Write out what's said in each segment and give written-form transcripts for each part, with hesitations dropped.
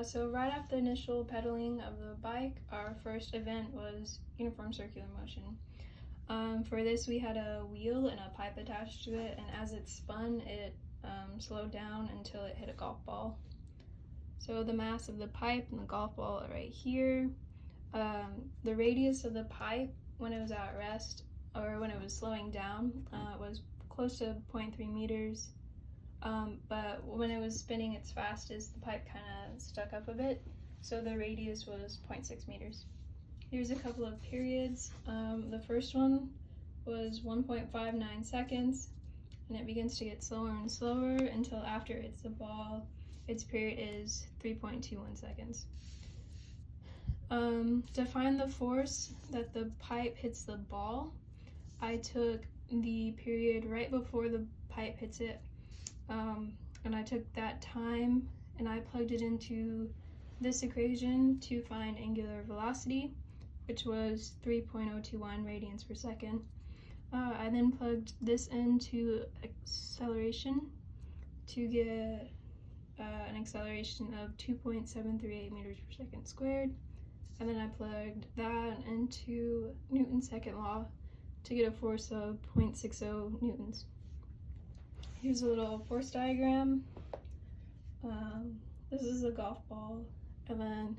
So right after the initial pedaling of the bike, our first event was uniform circular motion. For this, we had a wheel and a pipe attached to it, and as it spun, it slowed down until it hit a golf ball. So the mass of the pipe and the golf ball are right here. The radius of the pipe when it was at rest, or when it was slowing down, was close to 0.3 meters. But when it was spinning its fastest, the pipe kind of stuck up a bit, so the radius was 0.6 meters. Here's a couple of periods. The first one was 1.59 seconds, and it begins to get slower and slower until after it hits the ball, its period is 3.21 seconds. To find the force that the pipe hits the ball, I took the period right before the pipe hits it, and I took that time and I plugged it into this equation to find angular velocity, which was 3.021 radians per second. I then plugged this into acceleration to get an acceleration of 2.738 meters per second squared, and then I plugged that into Newton's second law to get a force of 0.60 newtons. Here's a little force diagram. This is a golf ball, and then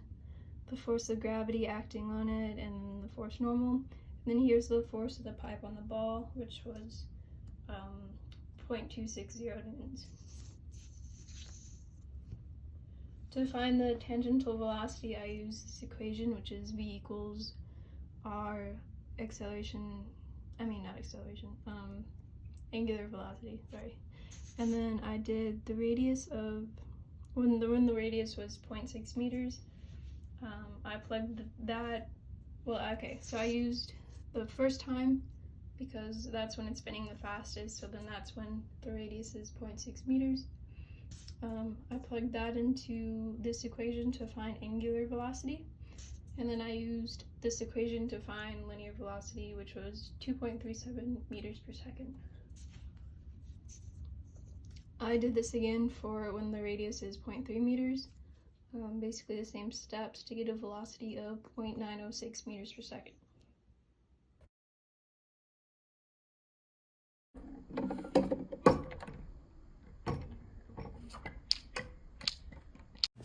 the force of gravity acting on it, and the force normal. And then here's the force of the pipe on the ball, which was 0.260 newtons. To find the tangential velocity, I use this equation, which is V equals R angular velocity, sorry. And then I did the radius of, when the radius was 0.6 meters, I plugged that, so I used the first time because that's when it's spinning the fastest, so then that's when the radius is 0.6 meters. I plugged that into this equation to find angular velocity, and then I used this equation to find linear velocity, which was 2.37 meters per second. I did this again for when the radius is 0.3 meters, basically the same steps to get a velocity of 0.906 meters per second.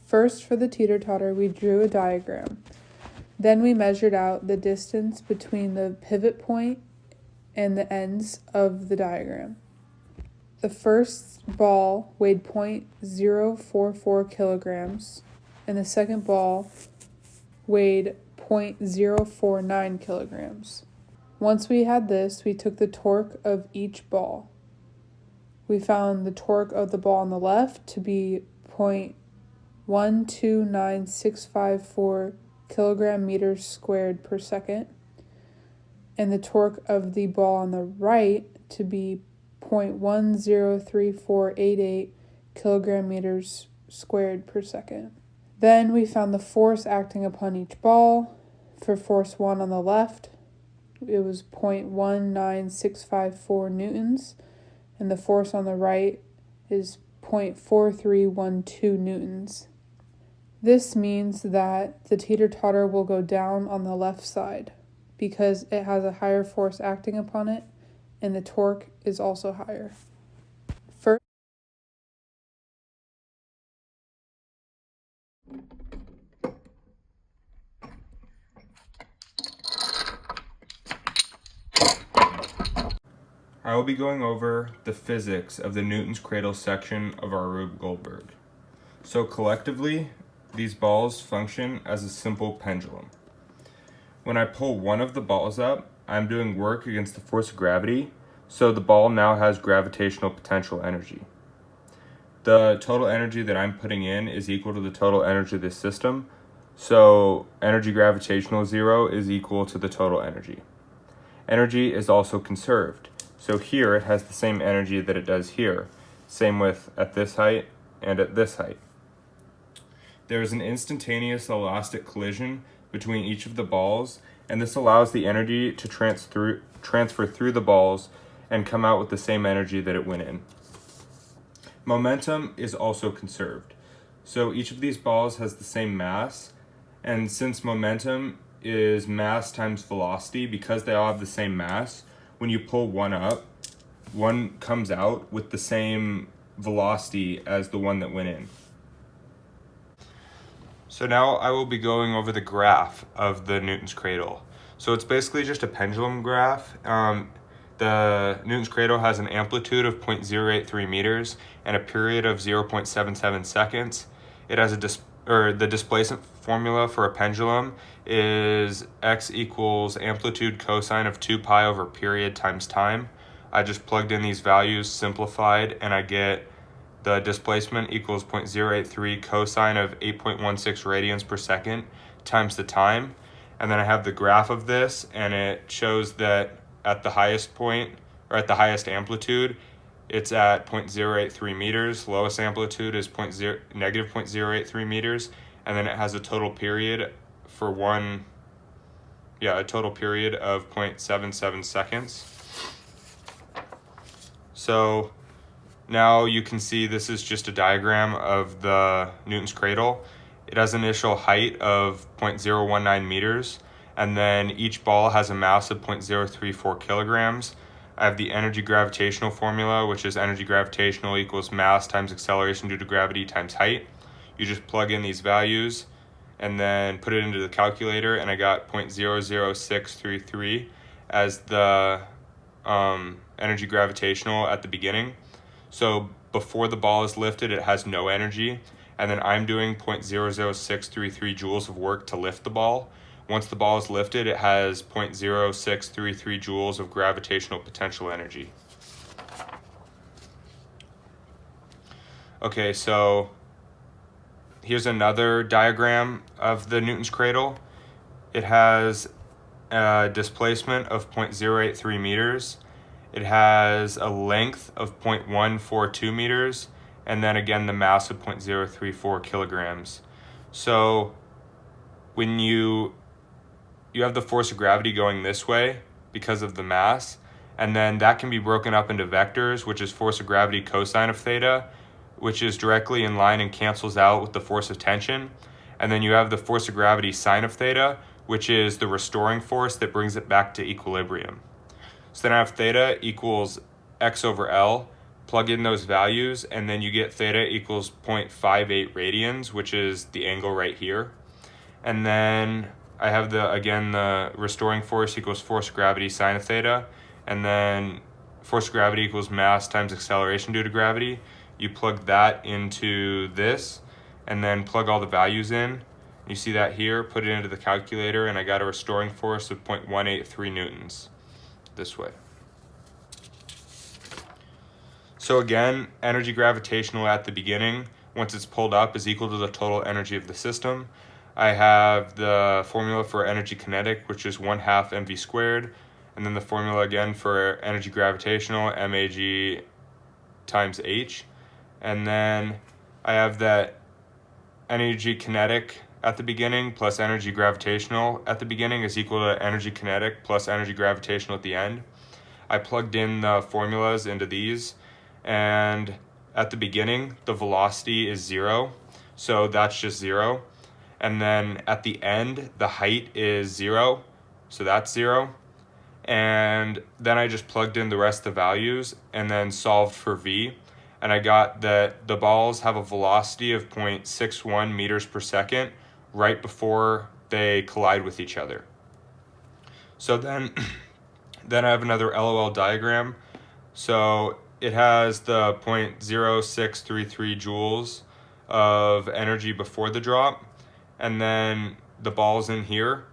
First, for the teeter-totter, we drew a diagram. Then we measured out the distance between the pivot point and the ends of the diagram. The first ball weighed 0.044 kilograms, and the second ball weighed 0.049 kilograms. Once we had this, we took the torque of each ball. We found the torque of the ball on the left to be 0.129654 kilogram meters squared per second, and the torque of the ball on the right to be 0.103488 kilogram meters squared per second. Then we found the force acting upon each ball. For force 1 on the left, it was 0.19654 newtons, and the force on the right is 0.4312 newtons. This means that the teeter-totter will go down on the left side because it has a higher force acting upon it, and the torque is also higher. First, I will be going over the physics of the Newton's cradle section of our Rube Goldberg. So collectively, these balls function as a simple pendulum. When I pull one of the balls up, I'm doing work against the force of gravity, so the ball now has gravitational potential energy. The total energy that I'm putting in is equal to the total energy of this system, so energy gravitational zero is equal to the total energy. Energy is also conserved. So here it has the same energy that it does here. Same with at this height and at this height. There is an instantaneous elastic collision between each of the balls, and this allows the energy to transfer through the balls and come out with the same energy that it went in. Momentum is also conserved. So each of these balls has the same mass, and since momentum is mass times velocity, because they all have the same mass, when you pull one up, one comes out with the same velocity as the one that went in. So now I will be going over the graph of the Newton's cradle. So it's basically just a pendulum graph. The Newton's cradle has an amplitude of 0.083 meters and a period of 0.77 seconds. It has the displacement formula for a pendulum is x equals amplitude cosine of 2 pi over period times time. I just plugged in these values, simplified, and I get the displacement equals 0.083 cosine of 8.16 radians per second times the time. And then I have the graph of this, and it shows that at the highest point, or at the highest amplitude, it's at 0.083 meters. Lowest amplitude is negative 0.083 meters. And then it has a total period for a total period of 0.77 seconds. So now you can see this is just a diagram of the Newton's cradle. It has an initial height of 0.019 meters, and then each ball has a mass of 0.034 kilograms. I have the energy gravitational formula, which is energy gravitational equals mass times acceleration due to gravity times height. You just plug in these values and then put it into the calculator, and I got 0.00633 as the energy gravitational at the beginning. So before the ball is lifted, it has no energy, and then I'm doing 0.00633 joules of work to lift the ball. Once the ball is lifted, it has 0.0633 joules of gravitational potential energy. Okay, so here's another diagram of the Newton's cradle. It has a displacement of 0.083 meters. It has a length of 0.142 meters, and then again the mass of 0.034 kilograms. So when you have the force of gravity going this way because of the mass, and then that can be broken up into vectors, which is force of gravity cosine of theta, which is directly in line and cancels out with the force of tension. And then you have the force of gravity sine of theta, which is the restoring force that brings it back to equilibrium. So then I have theta equals x over L, plug in those values, and then you get theta equals 0.58 radians, which is the angle right here. And then I have the restoring force equals force of gravity sine of theta, and then force of gravity equals mass times acceleration due to gravity. You plug that into this, and then plug all the values in. You see that here, put it into the calculator, and I got a restoring force of 0.183 newtons this way. So again, energy gravitational at the beginning, once it's pulled up, is equal to the total energy of the system. I have the formula for energy kinetic, which is 1/2 mv squared, and then the formula again for energy gravitational, mag times h. And then I have that energy kinetic at the beginning plus energy gravitational at the beginning is equal to energy kinetic plus energy gravitational at the end. I plugged in the formulas into these, and at the beginning, the velocity is 0. so that's just 0. And then at the end, the height is 0, so that's 0. And then I just plugged in the rest of the values and then solved for v. And I got that the balls have a velocity of 0.61 meters per second right before they collide with each other. So then I have another LOL diagram. So it has the 0.0633 joules of energy before the drop, and then the ball's in here.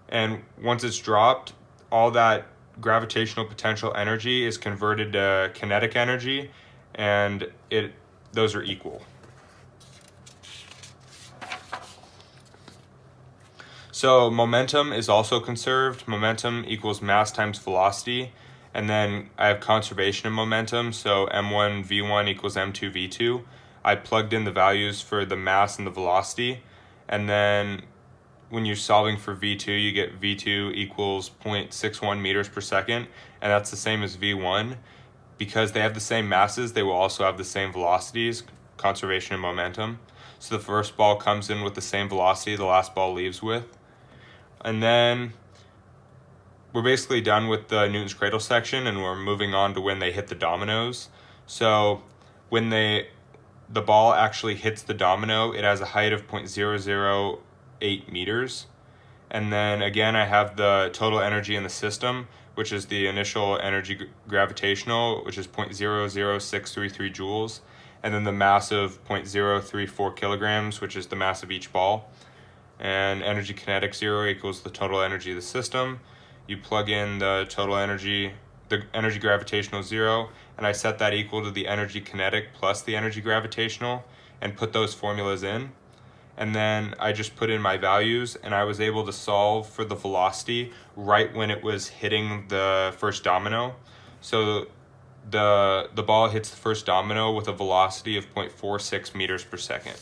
And once it's dropped, all that gravitational potential energy is converted to kinetic energy, and those are equal. So momentum is also conserved. Momentum equals mass times velocity. And then I have conservation of momentum, so m1 v1 equals m2 v2. I plugged in the values for the mass and the velocity, and then when you're solving for v2, you get v2 equals 0.61 meters per second, and that's the same as v1. Because they have the same masses, they will also have the same velocities, conservation of momentum. So the first ball comes in with the same velocity the last ball leaves with. And then we're basically done with the Newton's cradle section, and we're moving on to when they hit the dominoes. So when the ball actually hits the domino, it has a height of 0.008 meters. And then again, I have the total energy in the system, which is the initial energy gravitational, which is 0.00633 joules. And then the mass of 0.034 kilograms, which is the mass of each ball. And energy kinetic 0 equals the total energy of the system. You plug in the total energy, the energy gravitational 0, and I set that equal to the energy kinetic plus the energy gravitational and put those formulas in. And then I just put in my values, and I was able to solve for the velocity right when it was hitting the first domino. So the ball hits the first domino with a velocity of 0.46 meters per second.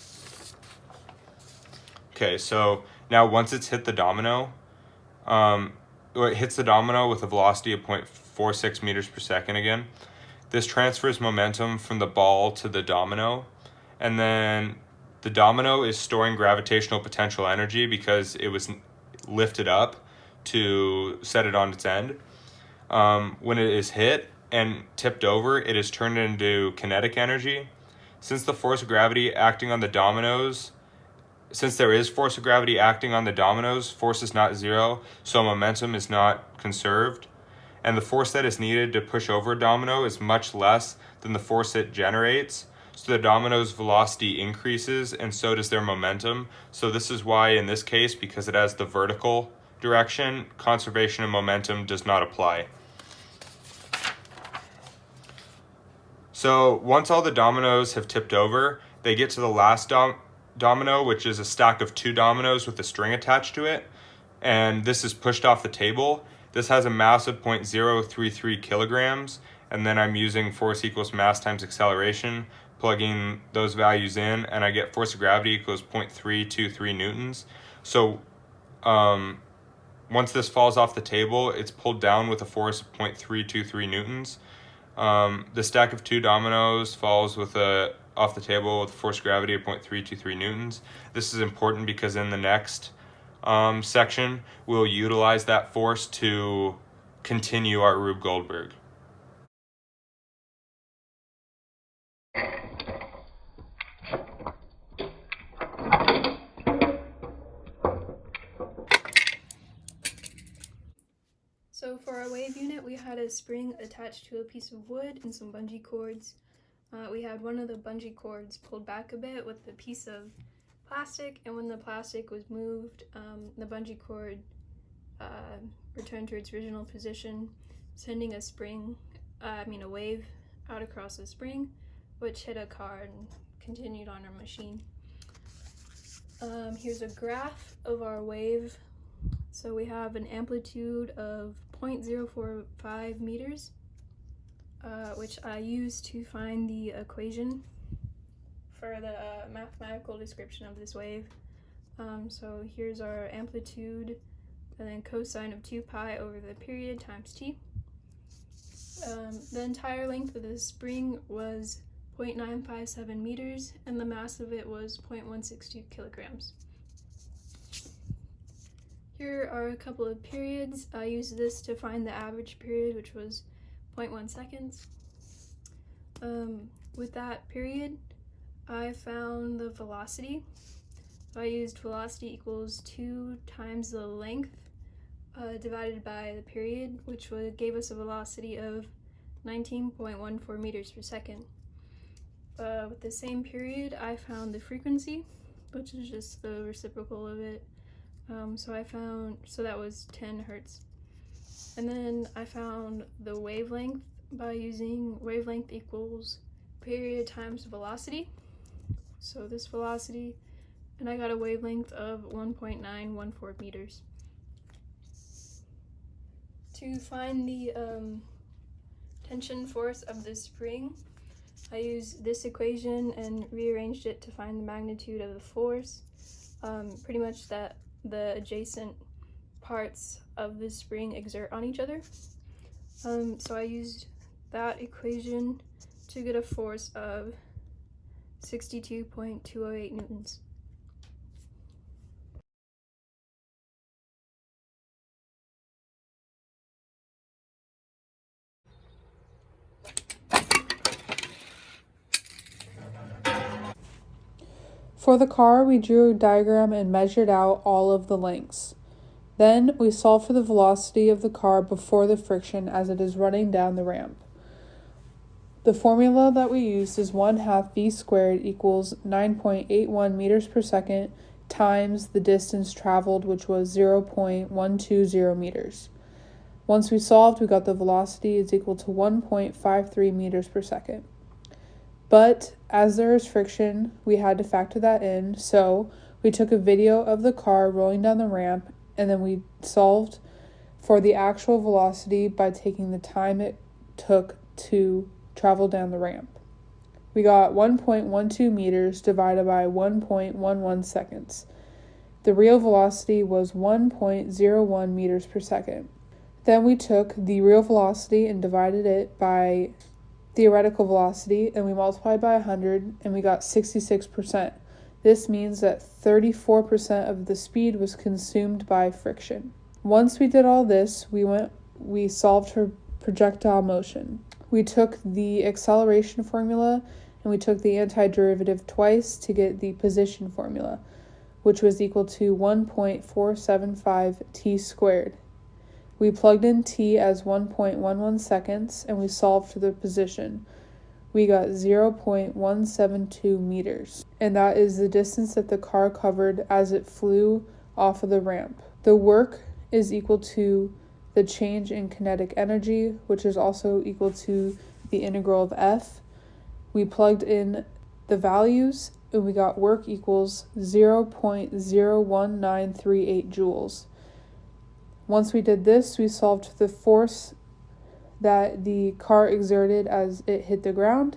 Okay, so now once it's hit the domino, it hits the domino with a velocity of 0.46 meters per second again. This transfers momentum from the ball to the domino, and then the domino is storing gravitational potential energy because it was lifted up to set it on its end. When it is hit and tipped over, it is turned into kinetic energy. Since the force of gravity acting on the dominoes, since there is force of gravity acting on the dominoes, force is not 0, so momentum is not conserved. And the force that is needed to push over a domino is much less than the force it generates. So the domino's velocity increases, and so does their momentum. So this is why in this case, because it has the vertical direction, conservation of momentum does not apply. So once all the dominoes have tipped over, they get to the last domino, which is a stack of 2 dominoes with a string attached to it, and this is pushed off the table. This has a mass of 0.033 kilograms, and then I'm using force equals mass times acceleration, plugging those values in, and I get force of gravity equals 0.323 newtons. So once this falls off the table, it's pulled down with a force of 0.323 newtons. The stack of 2 dominoes falls off the table with force of gravity of 0.323 newtons. This is important because in the next section, we'll utilize that force to continue our Rube Goldberg. So for our wave unit, we had a spring attached to a piece of wood and some bungee cords. We had one of the bungee cords pulled back a bit with a piece of plastic, and when the plastic was moved, the bungee cord returned to its original position, sending a wave out across the spring, which hit a car and continued on our machine. Here's a graph of our wave. So we have an amplitude of 0.045 meters, which I use to find the equation for the mathematical description of this wave. So here's our amplitude, and then cosine of 2 pi over the period times t. The entire length of the spring was 0.957 meters, and the mass of it was 0.162 kilograms. Here are a couple of periods. I used this to find the average period, which was 0.1 seconds. With that period, I found the velocity. So I used velocity equals 2 times the length divided by the period, which gave us a velocity of 19.14 meters per second. With the same period, I found the frequency, which is just the reciprocal of it. So that was 10 hertz. And then I found the wavelength by using wavelength equals period times velocity. So this velocity, and I got a wavelength of 1.914 meters. To find the tension force of the spring, I used this equation and rearranged it to find the magnitude of the force. Pretty much that the adjacent parts of the spring exert on each other. So I used that equation to get a force of 62.208 newtons. For the car, we drew a diagram and measured out all of the lengths. Then we solved for the velocity of the car before the friction as it is running down the ramp. The formula that we used is 1/2 v squared equals 9.81 meters per second times the distance traveled, which was 0.120 meters. Once we solved, we got the velocity is equal to 1.53 meters per second. But as there is friction, we had to factor that in, so we took a video of the car rolling down the ramp, and then we solved for the actual velocity by taking the time it took to travel down the ramp. We got 1.12 meters divided by 1.11 seconds. The real velocity was 1.01 meters per second. Then we took the real velocity and divided it by theoretical velocity, and we multiplied by 100, and we got 66%. This means that 34% of the speed was consumed by friction. Once we did all this, we solved for projectile motion. We took the acceleration formula and we took the antiderivative twice to get the position formula, which was equal to 1.475 t squared. We plugged in t as 1.11 seconds and we solved for the position. We got 0.172 meters, and that is the distance that the car covered as it flew off of the ramp. The work is equal to the change in kinetic energy, which is also equal to the integral of F. We plugged in the values and we got work equals 0.01938 joules. Once we did this, we solved the force that the car exerted as it hit the ground.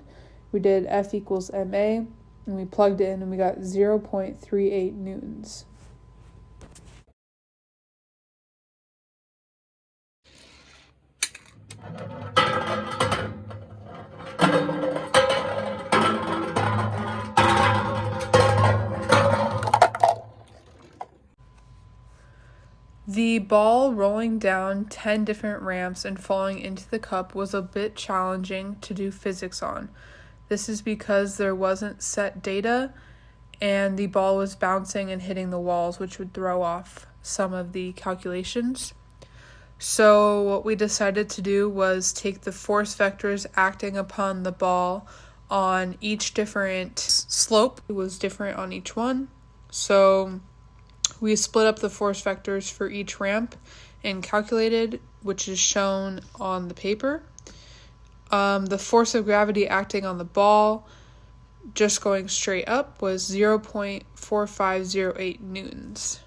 We did F equals ma, and we plugged it in and we got 0.38 newtons. The ball rolling down 10 different ramps and falling into the cup was a bit challenging to do physics on. This is because there wasn't set data and the ball was bouncing and hitting the walls, which would throw off some of the calculations. So what we decided to do was take the force vectors acting upon the ball on each different slope. It was different on each one. So we split up the force vectors for each ramp and calculated, which is shown on the paper. The force of gravity acting on the ball, just going straight up, was 0.4508 newtons.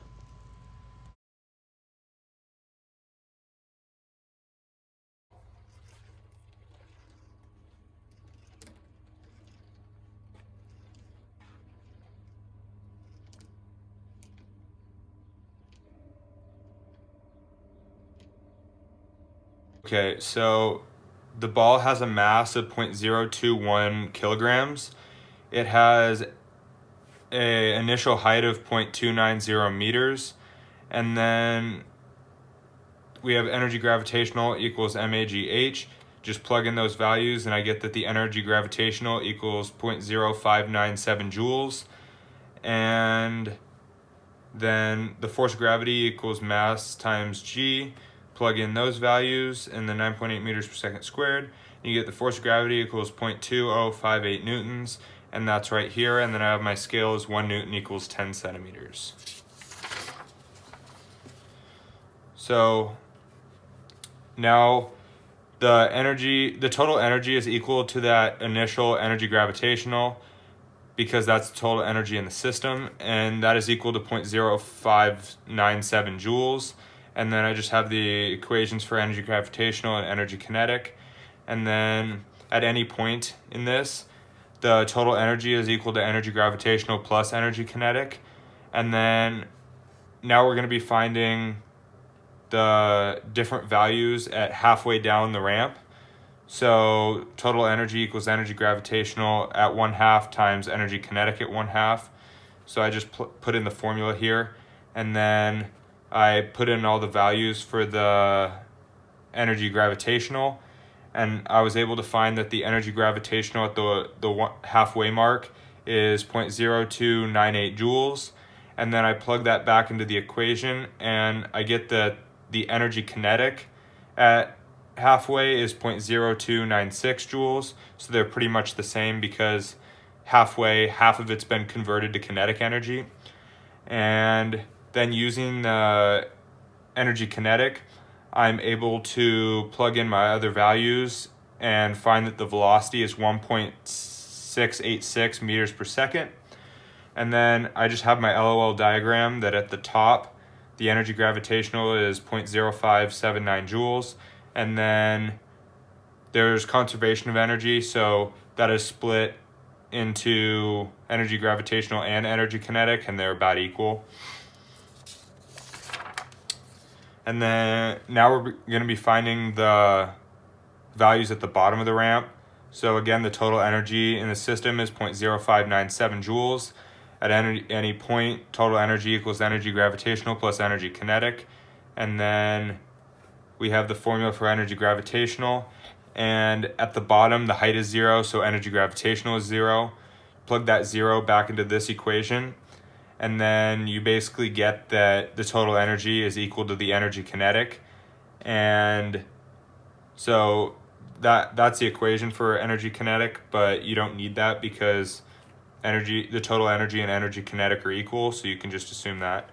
Okay, so the ball has a mass of 0.021 kilograms. It has a initial height of 0.290 meters, and then we have energy gravitational equals MAGH. Just plug in those values and I get that the energy gravitational equals 0.0597 joules. And then the force of gravity equals mass times G. Plug in those values and the 9.8 meters per second squared. And you get the force of gravity equals 0.2058 newtons. And that's right here. And then I have my scale is 1 newton equals 10 centimeters. So now the total energy is equal to that initial energy gravitational, because that's the total energy in the system, and that is equal to 0.0597 joules. And then I just have the equations for energy gravitational and energy kinetic. And then at any point in this, the total energy is equal to energy gravitational plus energy kinetic. And then now we're going to be finding the different values at halfway down the ramp. So total energy equals energy gravitational at 1/2 times energy kinetic at 1/2. So I just put in the formula here, and then I put in all the values for the energy gravitational, and I was able to find that the energy gravitational at the halfway mark is 0.0298 joules. And then I plug that back into the equation, and I get that the energy kinetic at halfway is 0.0296 joules. So they're pretty much the same, because halfway, half of it's been converted to kinetic energy. And then using the energy kinetic, I'm able to plug in my other values and find that the velocity is 1.686 meters per second. And then I just have my LOL diagram that at the top, the energy gravitational is 0.0579 joules. And then there's conservation of energy, so that is split into energy gravitational and energy kinetic, and they're about equal. And then now we're going to be finding the values at the bottom of the ramp. So again, the total energy in the system is 0.0597 joules. At any point, total energy equals energy gravitational plus energy kinetic. And then we have the formula for energy gravitational. And at the bottom, the height is 0, so energy gravitational is 0. Plug that 0 back into this equation. And then you basically get that the total energy is equal to the energy kinetic. And so that's the equation for energy kinetic, but you don't need that because the total energy and energy kinetic are equal, so you can just assume that.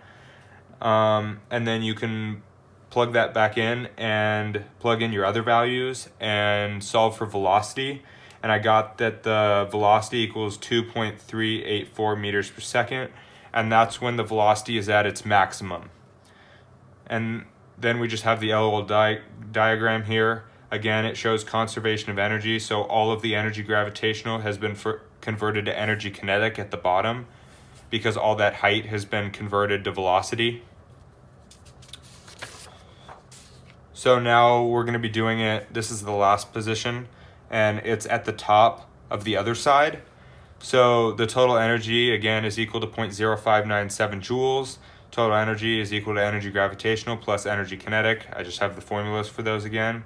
And then you can plug that back in and plug in your other values and solve for velocity. And I got that the velocity equals 2.384 meters per second, and that's when the velocity is at its maximum. And then we just have the LOL diagram here. Again, it shows conservation of energy, so all of the energy gravitational has been converted to energy kinetic at the bottom, because all that height has been converted to velocity. So now we're going to be doing it, this is the last position, and it's at the top of the other side. So the total energy, again, is equal to 0.0597 joules. Total energy is equal to energy gravitational plus energy kinetic. I just have the formulas for those again.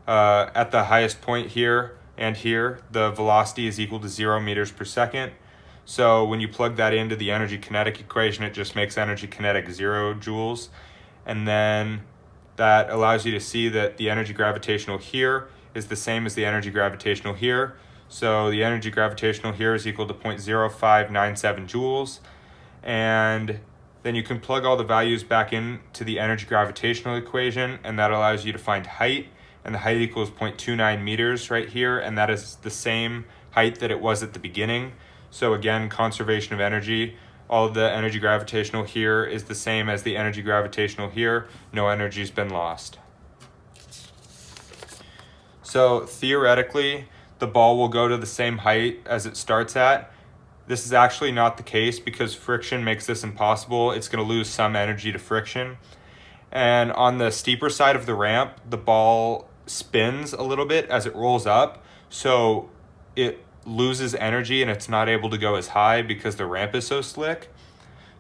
At the highest point here and here, the velocity is equal to 0 meters per second. So when you plug that into the energy kinetic equation, it just makes energy kinetic 0 joules. And then that allows you to see that the energy gravitational here is the same as the energy gravitational here. So the energy gravitational here is equal to 0.0597 joules. And then you can plug all the values back into the energy gravitational equation, and that allows you to find height. And the height equals 0.29 meters right here, and that is the same height that it was at the beginning. So again, conservation of energy. All of the energy gravitational here is the same as the energy gravitational here. No energy has been lost. So theoretically, the ball will go to the same height as it starts at. This is actually not the case because friction makes this impossible. It's going to lose some energy to friction. And on the steeper side of the ramp, the ball spins a little bit as it rolls up, so it loses energy and it's not able to go as high because the ramp is so slick.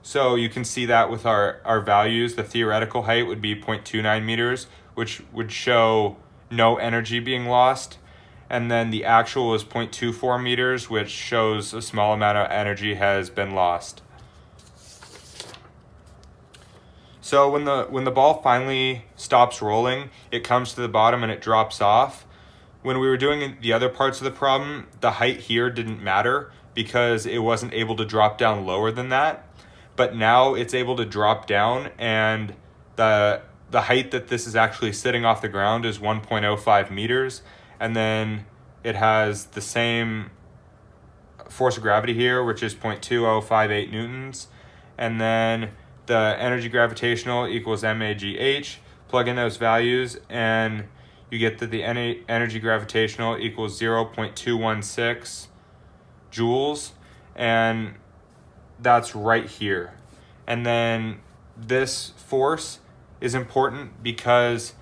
So you can see that with our values. The theoretical height would be 0.29 meters, which would show no energy being lost. And then the actual is 0.24 meters, which shows a small amount of energy has been lost. So when the ball finally stops rolling, it comes to the bottom and it drops off. When we were doing the other parts of the problem, the height here didn't matter because it wasn't able to drop down lower than that. But now it's able to drop down, and the height that this is actually sitting off the ground is 1.05 meters. And then it has the same force of gravity here, which is 0.2058 newtons. And then the energy gravitational equals MAGH. Plug in those values and you get that the energy gravitational equals 0.216 joules, and that's right here. And then this force is important because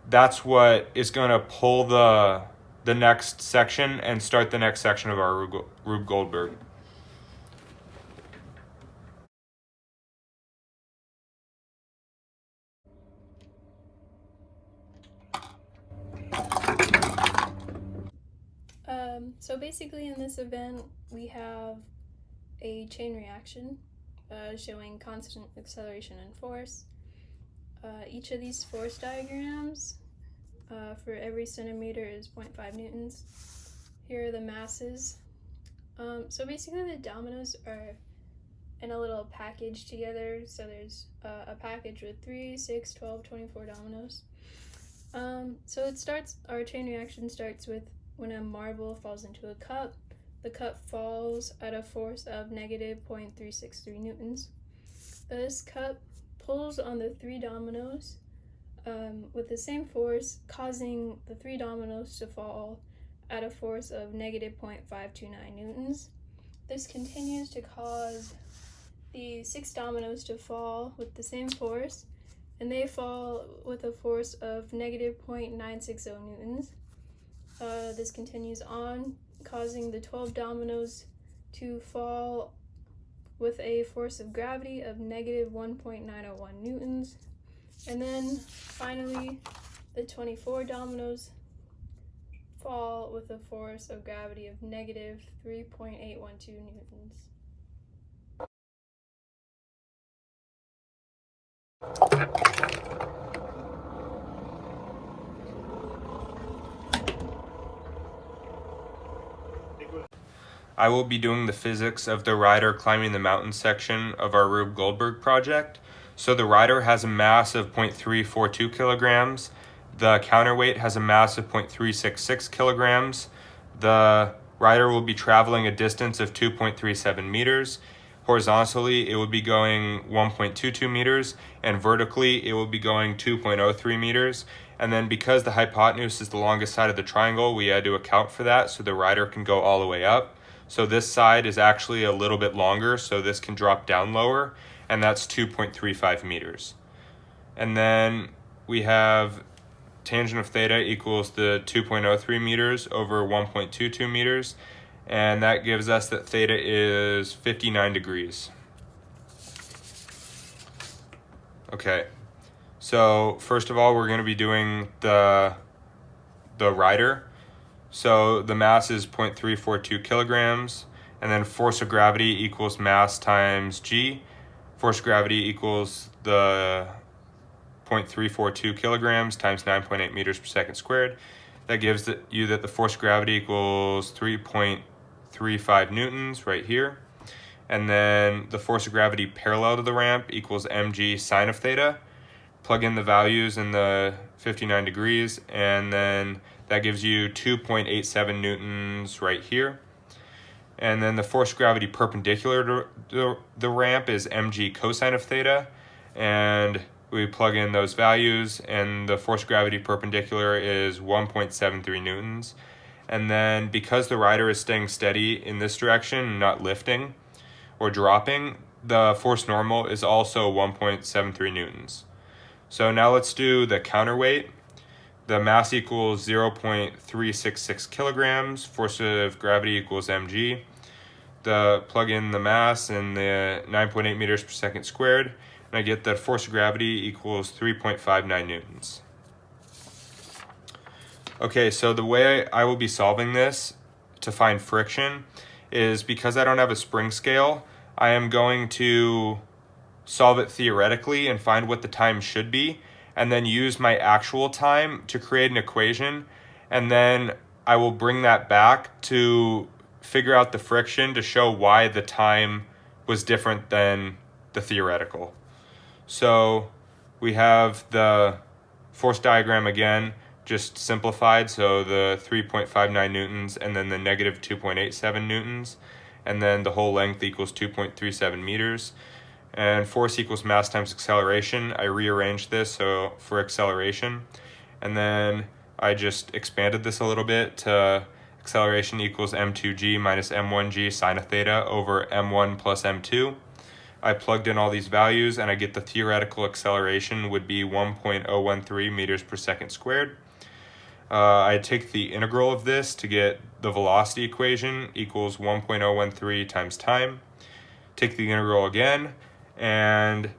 that's what is going to pull the next section and start the next section of our Rube Goldberg. So basically in this event, we have a chain reaction showing constant acceleration and force. Each of these force diagrams for every centimeter is 0.5 newtons. Here are the masses. So basically the dominoes are in a little package together. So there's a package with 3, 6, 12, 24 dominoes. So our chain reaction starts with when a marble falls into a cup. The cup falls at a force of negative 0.363 newtons. This cup pulls on the 3 dominoes with the same force, causing the 3 dominoes to fall at a force of negative 0.529 newtons. This continues to cause the 6 dominoes to fall with the same force, and they fall with a force of negative 0.960 newtons. This continues on, causing the 12 dominoes to fall with a force of gravity of negative 1.901 newtons. And then finally, the 24 dominoes fall with a force of gravity of negative 3.812 newtons. I will be doing the physics of the rider climbing the mountain section of our Rube Goldberg project. So the rider has a mass of 0.342 kilograms. The counterweight has a mass of 0.366 kilograms. The rider will be traveling a distance of 2.37 meters. Horizontally, it will be going 1.22 meters, and vertically, it will be going 2.03 meters. And then because the hypotenuse is the longest side of the triangle, we had to account for that so the rider can go all the way up. So this side is actually a little bit longer, so this can drop down lower, and that's 2.35 meters. And then we have tangent of theta equals the 2.03 meters over 1.22 meters, and that gives us that theta is 59 degrees. Okay, so first of all, we're going to be doing the rider. So the mass is 0.342 kilograms, and then force of gravity equals mass times g. Force of gravity equals the 0.342 kilograms times 9.8 meters per second squared. That gives you that the force of gravity equals 3.35 newtons right here. And then the force of gravity parallel to the ramp equals mg sine of theta. Plug in the values in the 59 degrees, and then that gives you 2.87 newtons right here. And then the force of gravity perpendicular to the ramp is mg cosine of theta. And we plug in those values, and the force of gravity perpendicular is 1.73 newtons. And then because the rider is staying steady in this direction, not lifting or dropping, the force normal is also 1.73 newtons. So now let's do the counterweight. the mass equals 0.366 kilograms, force of gravity equals mg. Plug in the mass and the 9.8 meters per second squared, and I get that force of gravity equals 3.59 newtons. Okay, so the way I will be solving this to find friction is, because I don't have a spring scale, I am going to solve it theoretically and find what the time should be, and then use my actual time to create an equation, and then I will bring that back to figure out the friction to show why the time was different than the theoretical. So we have the force diagram again, just simplified, so the 3.59 newtons and then the negative 2.87 newtons, and then the whole length equals 2.37 meters. And force equals mass times acceleration. I rearranged this so for acceleration, and then I just expanded this a little bit to acceleration equals m2g minus m1g sine of theta over m1 plus m2. I plugged in all these values and I get the theoretical acceleration would be 1.013 meters per second squared. I take the integral of this to get the velocity equation equals 1.013 times time. Take the integral again, and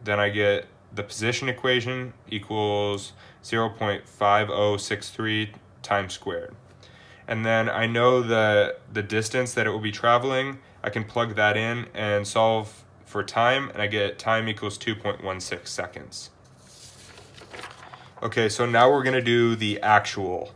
then I get the position equation equals 0.5063 times squared. And then I know the distance that it will be traveling. I can plug that in and solve for time, and I get time equals 2.16 seconds. Okay, so now we're going to do the actual.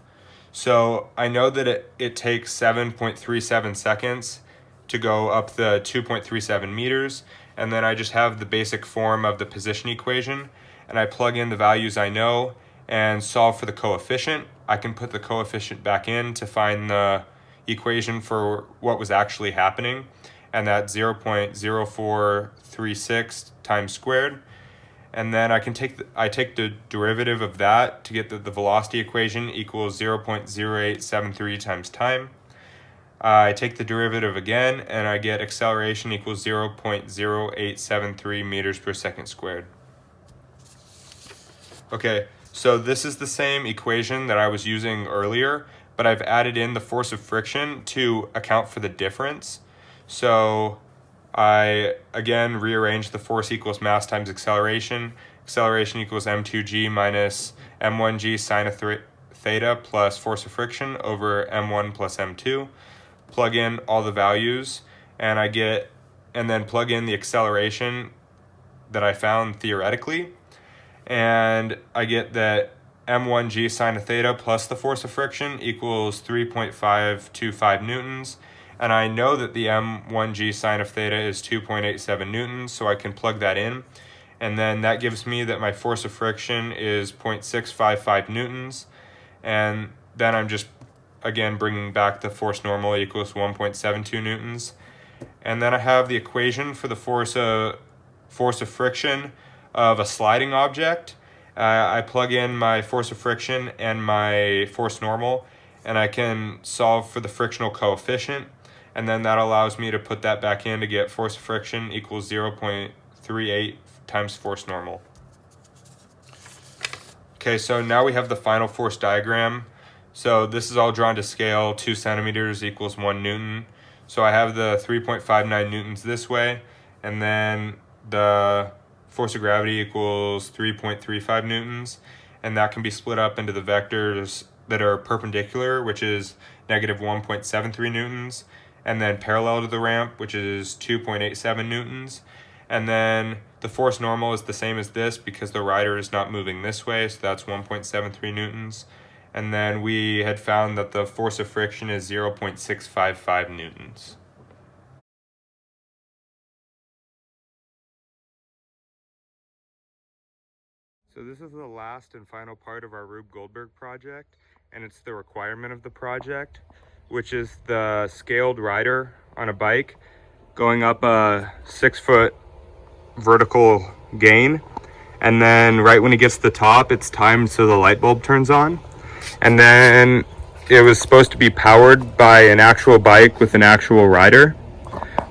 So I know that it takes 7.37 seconds to go up the 2.37 meters, and then I just have the basic form of the position equation, and I plug in the values I know and solve for the coefficient. I can put the coefficient back in to find the equation for what was actually happening, and that's 0.0436 times squared. And then I take the derivative of that to get the velocity equation equals 0.0873 times time. I take the derivative again, and I get acceleration equals 0.0873 meters per second squared. Okay, so this is the same equation that I was using earlier, but I've added in the force of friction to account for the difference. So I again rearrange the force equals mass times acceleration. Acceleration equals m2g minus m1g sine of theta plus force of friction over m1 plus m2. Plug in all the values, and then plug in the acceleration that I found theoretically, and I get that m1g sine of theta plus the force of friction equals 3.525 newtons, and I know that the m1g sine of theta is 2.87 newtons, so I can plug that in, and then that gives me that my force of friction is 0.655 newtons, and then I'm just again bringing back the force normal equals 1.72 newtons, and then I have the equation for the force of friction of a sliding object. I plug in my force of friction and my force normal, and I can solve for the frictional coefficient, and then that allows me to put that back in to get force of friction equals 0.38 times force normal. Okay, so now we have the final force diagram. So this is all drawn to scale. 2 centimeters equals 1 newton. So I have the 3.59 newtons this way, and then the force of gravity equals 3.35 newtons, and that can be split up into the vectors that are perpendicular, which is negative 1.73 newtons, and then parallel to the ramp, which is 2.87 newtons. And then the force normal is the same as this because the rider is not moving this way, so that's 1.73 newtons. And then we had found that the force of friction is 0.655 newtons. So this is the last and final part of our Rube Goldberg project, and it's the requirement of the project, which is the scaled rider on a bike going up a 6-foot vertical gain, and then right when he gets to the top, it's timed so the light bulb turns on. And then it was supposed to be powered by an actual bike with an actual rider.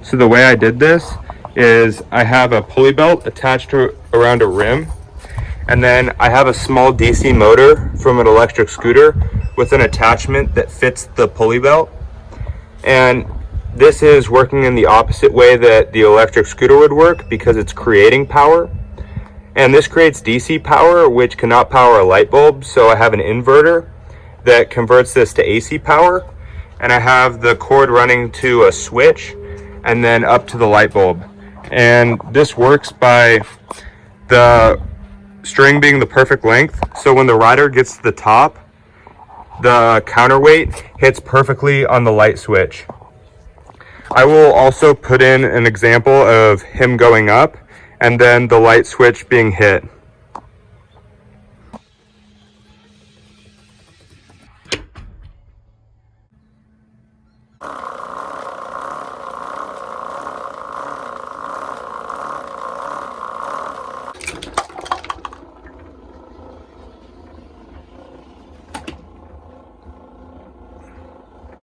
So the way I did this is I have a pulley belt attached around a rim, And then I have a small DC motor from an electric scooter with an attachment that fits the pulley belt. And this is working in the opposite way that the electric scooter would work because it's creating power. And this creates DC power, which cannot power a light bulb. So I have an inverter that converts this to AC power. And I have the cord running to a switch and then up to the light bulb. And this works by the string being the perfect length. So when the rider gets to the top, the counterweight hits perfectly on the light switch. I will also put in an example of him going up and then the light switch being hit.